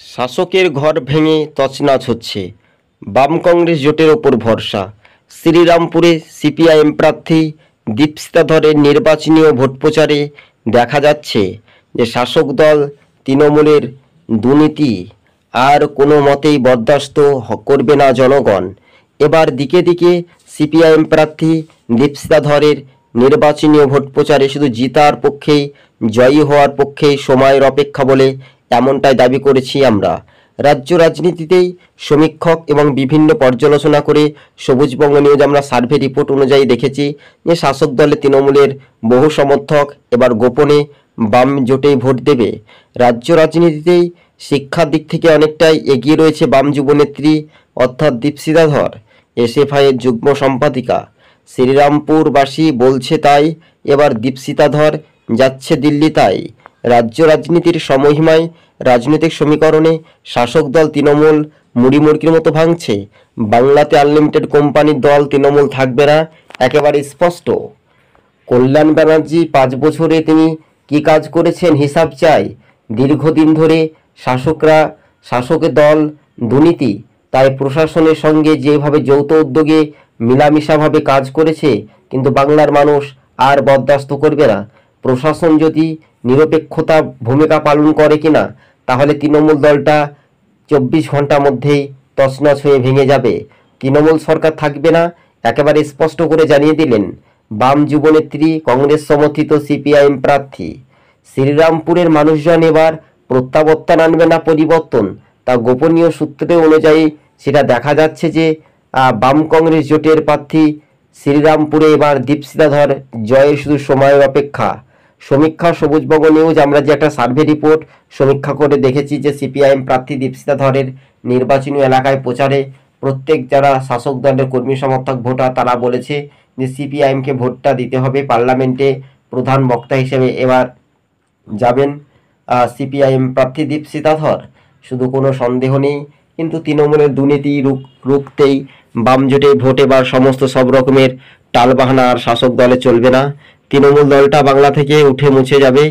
শাসকের ঘর ভেঙে তছনছ হচ্ছে, বাম কংগ্রেস জোটের ওপর ভরসা। শ্রীরামপুরে সিপিআইএম প্রার্থী দীপশিতা ধরের নির্বাচনী ভোট প্রচারে দেখা যাচ্ছে যে শাসক দল তৃণমূলের দুর্নীতি আর কোনো মতেই বরদাস্ত করবে না জনগণ। এবার দিকে দিকে সিপিআইএম প্রার্থী দীপশিতা ধরের নির্বাচনী ভোট প্রচারে শুধু জিতার পক্ষেই, জয়ী হওয়ার পক্ষেই সময়ের অপেক্ষা বলে এমনটাই দাবি করেছি আমরা। রাজ্য রাজনীতিতেই সমীক্ষক এবং বিভিন্ন পর্যালোচনা করে সবুজবঙ্গ নিউজ আমরা সার্ভে রিপোর্ট অনুযায়ী দেখেছি যে শাসক দলে তৃণমূলের বহু সমর্থক এবার গোপনে বাম জোটেই ভোট দেবে। রাজ্য রাজনীতিতেই শিক্ষার দিক থেকে অনেকটাই এগিয়ে রয়েছে বাম যুবনেত্রী অর্থাৎ দীপশিতা ধর, এসএফআইয়ের যুগ্ম সম্পাদিকা। শ্রীরামপুরবাসী বলছে তাই এবার দীপশিতা ধর যাচ্ছে দিল্লি। তাই রাজ্য রাজনীতির সমহিমায় রাজনৈতিক সমীকরণে শাসক দল তৃণমূল মুড়িমুড়কির মতো ভাঙছে। বাংলাতে আনলিমিটেড কোম্পানির দল তৃণমূল থাকবে না, একেবারে স্পষ্ট। কল্যাণ ব্যানার্জি 5 বছরে তিনি কি কাজ করেছেন হিসাব চাই। দীর্ঘদিন ধরে শাসকের দল দুর্নীতি, তাই প্রশাসনের সঙ্গে যেভাবে যৌথ উদ্যোগে মিলামিশাভাবে কাজ করেছে, কিন্তু বাংলার মানুষ আর বরদাস্ত করবে না। প্রশাসন যদি নিরপেক্ষতা ভূমিকা পালন করে কিনা, তাহলে তৃণমূল দলটা 24 ঘন্টার মধ্যেই তছনছ হয়ে ভেঙে যাবে। তৃণমূল সরকার থাকবে না, একেবারে স্পষ্ট করে জানিয়ে দিলেন বাম যুবনেত্রী কংগ্রেস সমর্থিত সিপিআইএম প্রার্থী। শ্রীরামপুরের মানুষজন এবার প্রত্যাবর্তন আনবে না পরিবর্তন, তা গোপনীয় সূত্রে অনুযায়ী সেটা দেখা যাচ্ছে যে বাম কংগ্রেস জোটের প্রার্থী শ্রীরামপুরে এবার দীপশিতা ধর জয়ের শুধু সময়ের অপেক্ষা। সমীক্ষা সবুজবঙ্গ নিউজ আমরা যে একটা সার্ভে রিপোর্ট সমীক্ষা করে দেখেছি যে সিপিআইএম প্রার্থী দীপশিতা ধরের নির্বাচনী এলাকায় প্রচারে প্রত্যেক যারা শাসক দলের কর্মী সমর্থক ভোটার তারা বলেছে যে সিপিআইএমকে ভোটটা দিতে হবে। পার্লামেন্টে প্রধান বক্তা হিসেবে এবার যাবেন সিপিআইএম প্রার্থী দীপশিতা ধর, শুধু কোনো সন্দেহ নেই। কিন্তু তৃণমূলের দুর্নীতি রুখতেই বাম জোটে ভোট এবার সমস্ত সব রকমের টালবাহানা আর শাসক দলে চলবে না। তৃণমূল দলটা বাংলা থেকে উঠে মুছে যাবে,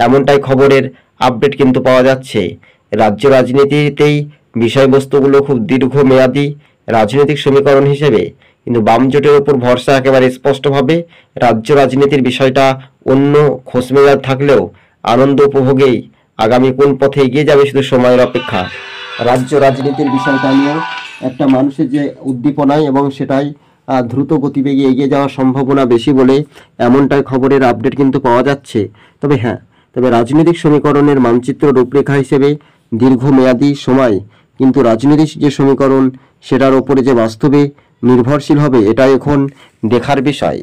এমনটাই খবরের আপডেট কিন্তু পাওয়া যাচ্ছে। রাজ্য রাজনীতিতেই বিষয়বস্তুগুলো খুব দীর্ঘমেয়াদী রাজনৈতিক সমীকরণ হিসেবে, কিন্তু বাম জোটের ওপর ভরসা একেবারে স্পষ্টভাবে। রাজ্য রাজনীতির বিষয়টা অন্য খোঁজমেজাজ থাকলেও আনন্দ উপভোগেই আগামী কোন পথে এগিয়ে যাবে শুধু সময়ের অপেক্ষা। রাজ্য রাজনীতির বিষয়টা নিয়ে একটা মানুষের যে উদ্দীপনায় এবং সেটাই দ্রুত গতিবেগে এগিয়ে যাওয়ার সম্ভাবনা বেশি বলে এমনটাই খবরের আপডেট কিন্তু পাওয়া যাচ্ছে। তবে রাজনৈতিক সমীকরণের মানচিত্র রূপরেখা হিসেবে দীর্ঘমেয়াদী সময়, কিন্তু রাজনৈতিক যে সমীকরণ সেটার ওপরে যে বাস্তবে নির্ভরশীল হবে এটা এখন দেখার বিষয়।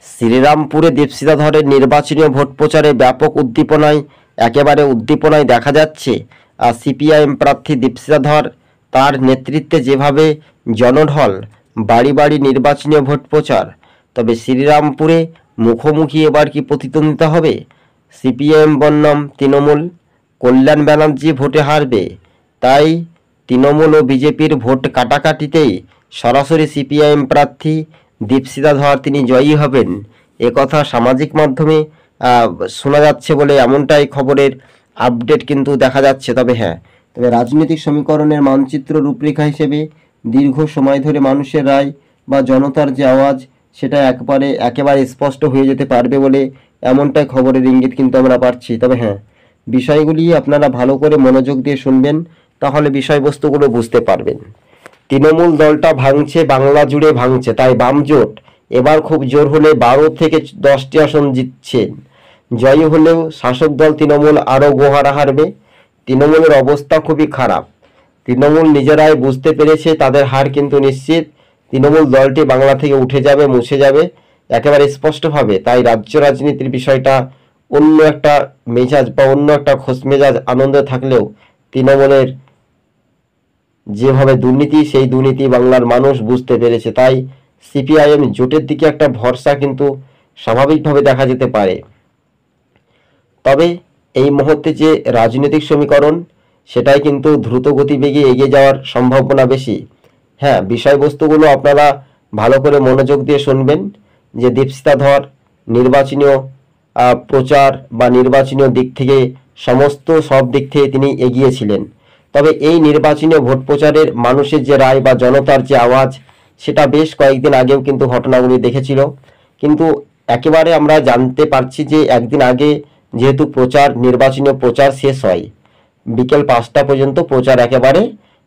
শ্রীরামপুরে দীপশিতা ধরের নির্বাচনী ভোট প্রচারে ব্যাপক উদ্দীপনায় দেখা যাচ্ছে। আর সিপিআইএম প্রার্থী দীপশিতা ধর তার নেতৃত্বে যেভাবে জনঢল বাড়ি বাড়ি নির্বাচনী ভোট প্রচার, তবে শ্রীরামপুরে মুখোমুখি এবার কি প্রতিদ্বন্দ্বিতা হবে? সিপিআইএম বনাম তৃণমূল, কল্যাণ ব্যানার্জি ভোটে হারবে, তাই তৃণমূল ও বিজেপির ভোট কাটাকাটিতেই সরাসরি সিপিআইএম প্রার্থী দীপশিতা ধর তিনি জয়ী হবেন, একথা সামাজিক মাধ্যমে শোনা যাচ্ছে বলে এমনটাই খবরের আপডেট কিন্তু দেখা যাচ্ছে। তবে রাজনৈতিক সমীকরণের মানচিত্র রূপরেখা হিসেবে দীর্ঘ সময় ধরে মানুষের রায় বা জনতার যে আওয়াজ সেটা একেবারে স্পষ্ট হয়ে যেতে পারবে বলে এমনটাই খবরের ইঙ্গিত কিন্তু আমরা পাচ্ছি। তবে বিষয়গুলি আপনারা ভালো করে মনোযোগ দিয়ে শুনবেন, তাহলে বিষয়বস্তুগুলো বুঝতে পারবেন। তৃণমূল দলটা ভাঙছে, বাংলা জুড়ে ভাঙছে, তাই বাম জোট এবার খুব জোর হলে 12 থেকে 10টি আসন জিতছেন। জয়ী হলেও শাসক দল তৃণমূল আরও গোহারা হারবে। তৃণমূলের অবস্থা খুবই খারাপ। তৃণমূল নিজেরাই বুঝতে পেরেছে তাদের হার কিন্তু নিশ্চিত। তৃণমূল দলটি বাংলা থেকে উঠে যাবে, মুছে যাবে একেবারে স্পষ্টভাবে। তাই রাজ্য রাজনীতির বিষয়টা অন্য একটা মেজাজ বা অন্য একটা খোঁজমেজাজ আনন্দ থাকলেও তৃণমূলের যেভাবে দুর্নীতি, সেই দুর্নীতি বাংলার মানুষ বুঝতে পেরেছে। তাই সিপিআইএম জোটের দিকে একটা ভরসা কিন্তু স্বাভাবিকভাবে দেখা যেতে পারে। তবে এই মুহূর্তে যে রাজনৈতিক সমীকরণ সেটাই কিন্তু দ্রুত গতিবেগে এগিয়ে যাওয়ার সম্ভাবনা বেশি। বিষয়বস্তুগুলো আপনারা ভালো করে মনোযোগ দিয়ে শুনবেন যে দীপশিতা ধর নির্বাচনীয় প্রচার বা নির্বাচনীয় দিক থেকে সমস্ত সব দিক থেকে তিনি এগিয়ে ছিলেন। তবে এই নির্বাচনী ভোট প্রচারের মানুষের যে রায় বা জনতার যে আওয়াজ, সেটা বেশ কয়েকদিন আগেও কিন্তু ঘটনাগুলি দেখেছিল। কিন্তু একেবারে আমরা জানতে পারছি যে একদিন আগে যেহেতু নির্বাচনী প্রচার শেষ হয়, বিকেল 5টা পর্যন্ত প্রচার একেবারে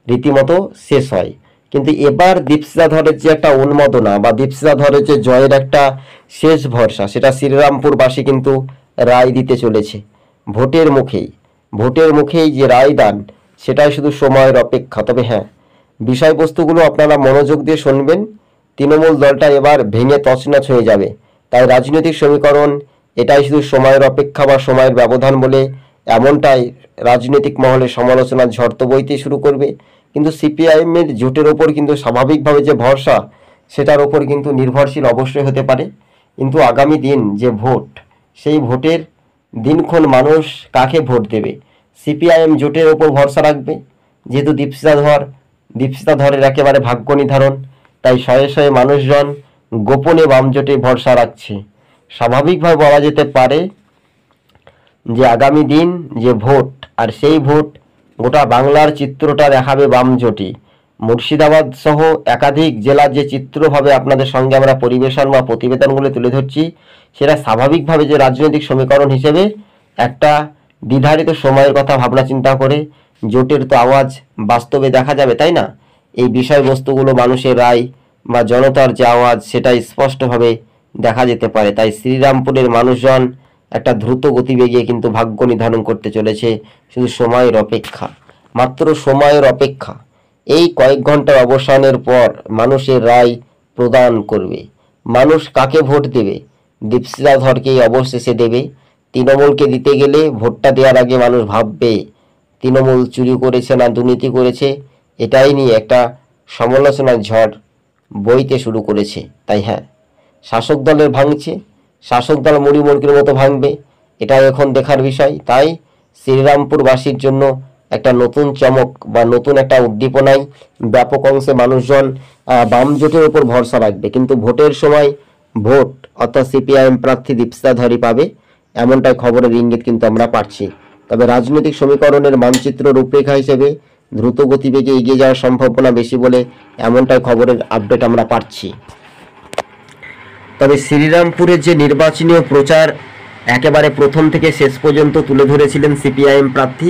রীতিমতো শেষ হয়। কিন্তু এবার দীপশিখা ধরের যে একটা উন্মাদনা বা দীপশিখা ধরের যে জয়ের একটা শেষ ভরসা, সেটা শ্রীরামপুরবাসী কিন্তু রায় দিতে চলেছে ভোটের মুখেই যে রায় দান, সেটাই শুধু সময়ের অপেক্ষা। তবে হ্যাঁ, বিষয়বস্তুগুলো আপনারা মনোযোগ দিয়ে শুনবেন। তৃণমূল দলটা এবার ভেঙে তছনছ হয়ে যাবে, তাই রাজনৈতিক সমীকরণ এটাই শুধু সময়ের অপেক্ষা বা সময়ের ব্যবধান বলে এমনটাই রাজনৈতিক মহলে সমালোচনার ঝড় তো বইতে শুরু করবে। কিন্তু সিপিআইএমের জোটের ওপর কিন্তু স্বাভাবিকভাবে যে ভরসা, সেটার ওপর কিন্তু নির্ভরশীল অবশ্যই হতে পারে। কিন্তু আগামী দিন যে ভোট, সেই ভোটের দিনক্ষণ মানুষ কাকে ভোট দেবে, সিপিআইএম জোটের ওপর ভরসা রাখবে। যেহেতু দীপশিখা ধরের একেবারে ভাগ্য নির্ধারণ, তাই শয়ে শয়ে মানুষজন গোপনে বাম জোটে ভরসা রাখছে। স্বাভাবিকভাবে বলা যেতে পারে যে আগামী দিন যে ভোট, আর সেই ভোট গোটা বাংলার চিত্রটা দেখাবে বাম জোটই। মুর্শিদাবাদ সহ একাধিক জেলার যে চিত্রভাবে আপনাদের সঙ্গে আমরা পরিবেশন বা প্রতিবেদনগুলো তুলে ধরছি, সেটা স্বাভাবিকভাবে যে রাজনৈতিক সমীকরণ হিসেবে একটা নির্ধারিত সময়ের কথা ভাবনা চিন্তা করে জোটের তো আওয়াজ বাস্তবে দেখা যাবে, তাই না? এই বিষয়বস্তুগুলো মানুষের রায় বা জনতার যে আওয়াজ, সেটা স্পষ্টভাবে দেখা যেতে পারে। তাই শ্রীরামপুরের মানুষজন একটা দ্রুত গতিবেগে কিন্তু ভাগ্য নির্ধারণ করতে চলেছে। শুধু সময়ের অপেক্ষা, মাত্র সময়ের অপেক্ষা। এই কয়েক ঘন্টার অবসানের পর মানুষের রায় প্রদান করবে। মানুষ কাকে ভোট দেবে? দীপশিখা ধরকেই অবশেষে দেবে। তৃণমূলকে দিতে গেলে ভোটটা দেওয়ার আগে মানুষ ভাববে তৃণমূল চুরি করেছে না দুর্নীতি করেছে, এটাই নিয়ে একটা সমালোচনার ঝড় বইতে শুরু করেছে। তাই হ্যাঁ, শাসক দলের ভাঙছে, শাসক দল মুড়ি মুড়কির মতো ভাঙবে, এটাই এখন দেখার বিষয়। তাই শ্রীরামপুরবাসীর জন্য একটা নতুন চমক বা নতুন একটা উদ্দীপনায় ব্যাপক অংশে মানুষজন বাম জোটের উপর ভরসা রাখবে। কিন্তু ভোটের সময় ভোট অর্থাৎ সিপিআইএম প্রার্থী দীপশিখা ধরই পাবে, এমনটাই খবরের ইঙ্গিত কিন্তু আমরা পাচ্ছি। তবে রাজনৈতিক সমীকরণের মানচিত্র রূপরেখা হিসেবে দ্রুত গতিবেগে এগিয়ে যাওয়ার সম্ভাবনা বেশি বলে এমনটাই খবরের আপডেট আমরা পাচ্ছি। তবে শ্রীরামপুরের যে নির্বাচনী প্রচার একেবারে প্রথম থেকে শেষ পর্যন্ত তুলে ধরেছিলেন সিপিআইএম প্রার্থী,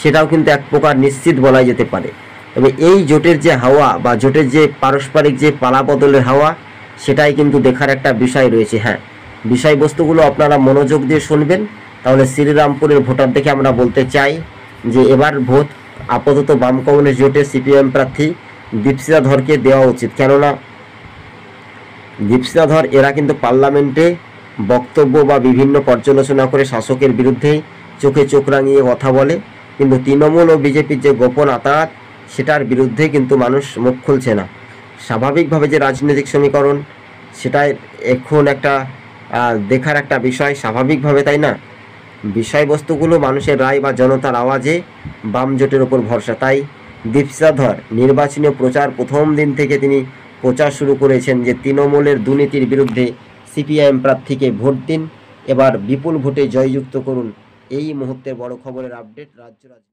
সেটাও কিন্তু এক প্রকার নিশ্চিত বলা যেতে পারে। তবে এই জোটের যে হাওয়া বা জোটের যে পারস্পরিক যে পালাবদলের হাওয়া, সেটাই কিন্তু দেখার একটা বিষয় রয়েছে। হ্যাঁ, বিষয়বস্তুগুলো আপনারা মনোযোগ দিয়ে শুনবেন, তাহলে শ্রীরামপুরের ভোটার দেখে আমরা বলতে চাই যে এবার ভোট আপাতত বাম কমিউনিস্ট জোটের সিপিআইএম প্রার্থী দীপশিখা ধরকে দেওয়া উচিত। কেননা দীপশিখা ধর এরা কিন্তু পার্লামেন্টে বক্তব্য বা বিভিন্ন পর্যালোচনা করে শাসকের বিরুদ্ধে চোখে চোখ রাঙিয়ে কথা বলে, কিন্তু তৃণমূল ও বিজেপির যে গোপন আতাত, সেটার বিরুদ্ধে কিন্তু মানুষ মুখ খুলছে না। স্বাভাবিকভাবে যে রাজনৈতিক সমীকরণ, সেটাই এখন একটা দেখার একটা বিষয় স্বাভাবিকভাবে, তাই না? বিষয়বস্তুগুলো মানুষের রায় বা জনতার আওয়াজে বাম জোটের ওপর ভরসা। তাই দীপশিখা ধর নির্বাচনী প্রচার প্রথম দিন থেকে তিনি প্রচার শুরু করেছেন যে তৃণমূলের দুর্নীতির বিরুদ্ধে সিপিআইএম প্রার্থীকে ভোট দিন, এবার বিপুল ভোটে জয়যুক্ত করুন। এই মুহূর্তের বড় খবরের আপডেট রাজ্য